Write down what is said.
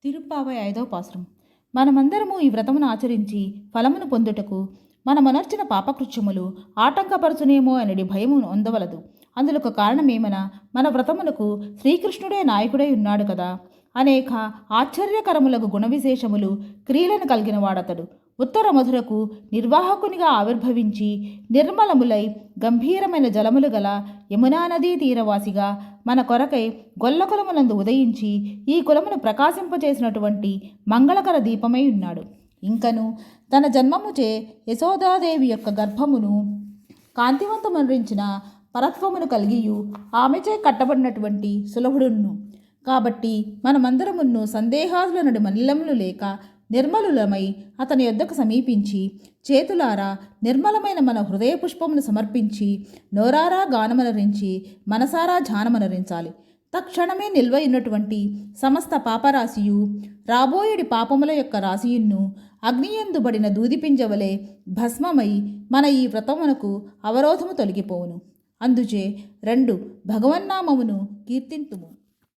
తిరుప్పావై 5వ పాసురం. మనమందరము ఈ వ్రతమును ఆచరించి ఫలమును పొందుటకు మనమనర్చిన పాపకృత్యములు ఆటంకపరచునేమో అనడి భయమును పొందవలదు. అందులకు కారణమేమన మన వ్రతమునకు శ్రీకృష్ణుడే నాయకుడై ఉన్నాడు కదా. అనేక ఆశ్చర్యకరములకు గుణ విశేషములు క్రియలను కలిగిన వాడతడు. ఉత్తర మధురకు నిర్వాహకునిగా ఆవిర్భవించి నిర్మలములై గంభీరమైన జలములు గల యమునా నదీ తీరవాసిగా మన కొరకై గొల్లకులమునందు ఉదయించి ఈ కులమును ప్రకాశింపచేసినటువంటి మంగళకర దీపమై ఉన్నాడు. ఇంకను తన జన్మముచే యశోదాదేవి యొక్క గర్భమును కాంతివంతమరించిన పరత్వమును కలిగియు ఆమెచే కట్టబడినటువంటి సులభుడును కాబట్టి మనమందరమును సందేహాదుల నడు మలినములు లేక నిర్మలులమై అతని యొద్దకు సమీపించి చేతులారా నిర్మలమైన మన హృదయ పుష్పమును సమర్పించి నోరారా గానమనరించి మనసారా ధ్యానమనరించాలి. తక్షణమే నిల్వయినటువంటి సమస్త పాపరాశియు రాబోయేడి పాపముల యొక్క రాశియును అగ్నియందుబడిన దూదిపింజవలే భస్మమై మన ఈ వ్రతమునకు అవరోధము తొలగిపోవును. అందుచే 2 భగవన్నామమును కీర్తింతుము.